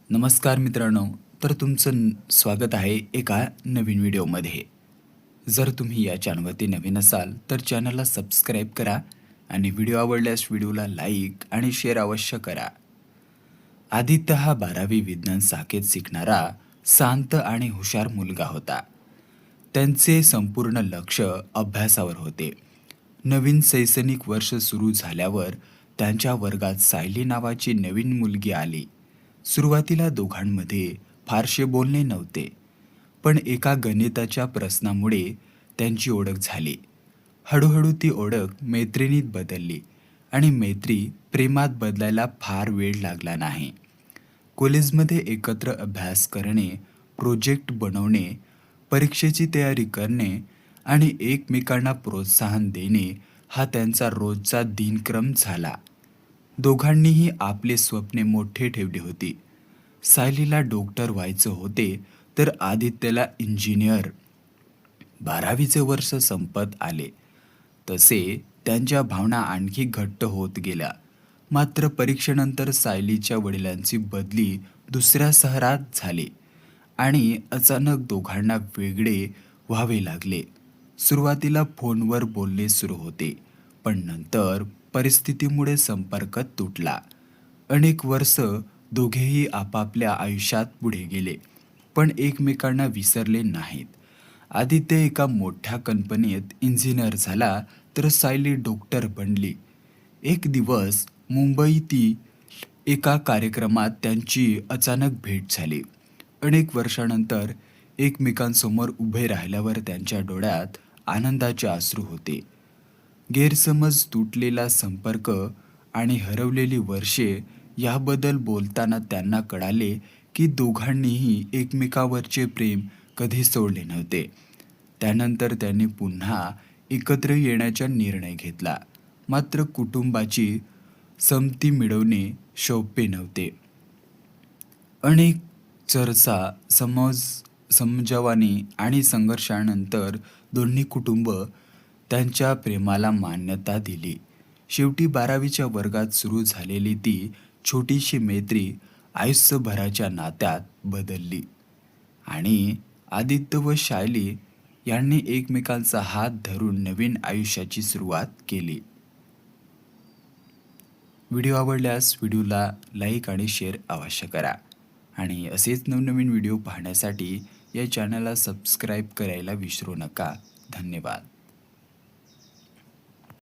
नमस्कार मित्रांनो, तर तुमचं स्वागत आहे एका नवीन व्हिडिओमध्ये. जर तुम्ही या चॅनलवरती नवीन असाल, तर चॅनलला सबस्क्राईब करा आणि व्हिडिओ आवडल्यास व्हिडिओला लाईक आणि शेअर अवश्य करा. आदित्य हा 12वी विज्ञान शाखेत शिकणारा शांत आणि हुशार मुलगा होता. त्यांचे संपूर्ण लक्ष अभ्यासावर होते. नवीन शैक्षणिक वर्ष सुरू झाल्यावर त्यांच्या वर्गात सायली नावाची नवीन मुलगी आली. सुरुवातीला दोघांमध्ये फारसे बोलणे नव्हते, पण एका गणिताच्या प्रश्नामुळे त्यांची ओळख झाली. हळूहळू ती ओळख मैत्रिणीत बदलली आणि मैत्री प्रेमात बदलायला फार वेळ लागला नाही. कॉलेजमध्ये एकत्र अभ्यास करणे, प्रोजेक्ट बनवणे, परीक्षेची तयारी करणे आणि एकमेकांना प्रोत्साहन देणे हा त्यांचा रोजचा दिनक्रम झाला. दोघांनीही आपले स्वप्ने मोठे ठेवली होती. सायलीला डॉक्टर व्हायचं होते, तर आदित्यला इंजिनियर. 12वीचे वर्ष संपत आले तसे त्यांच्या भावना आणखी घट्ट होत गेल्या. मात्र परीक्षेनंतर सायलीच्या वडिलांची बदली दुसऱ्या शहरात झाली आणि अचानक दोघांना वेगळे व्हावे लागले. सुरुवातीला फोनवर बोलणे सुरू होते, पण नंतर परिस्थितीमुळे संपर्क तुटला. अनेक वर्ष दोघेही आपापल्या आयुष्यात पुढे गेले, पण एकमेकांना विसरले नाहीत. आदित्य एका मोठ्या कंपनीत इंजिनियर झाला, तर सायली डॉक्टर बनली. एक दिवस मुंबईतील एका कार्यक्रमात त्यांची अचानक भेट झाली. अनेक वर्षानंतर एकमेकांसमोर उभे राहिल्यावर त्यांच्या डोळ्यात आनंदाचे अश्रू होते. गैरसमज, तुटलेला संपर्क आणि हरवलेली वर्षे याबद्दल बोलताना त्यांना कळाले की दोघांनीही एकमेकावरचे प्रेम कधी सोडले नव्हते. त्यानंतर त्यांनी पुन्हा एकत्र येण्याचा निर्णय घेतला. मात्र कुटुंबाची संमती मिळवणे सोपे नव्हते. अनेक चर्चा, समजावणी आणि संघर्षानंतर दोन्ही कुटुंब त्यांच्या प्रेमाला मान्यता दिली. शेवटी 12वीच्या वर्गात सुरू झालेली ती छोटीशी मैत्री आयुष्यभराच्या नात्यात बदलली आणि आदित्य व शायली यांनी एकमेकांचा हात धरून नवीन आयुष्याची सुरुवात केली. व्हिडिओ आवडल्यास व्हिडिओला लाईक आणि शेअर अवश्य करा आणि असेच नवनवीन व्हिडिओ पाहण्यासाठी या चॅनलला सबस्क्राईब करायला विसरू नका. धन्यवाद.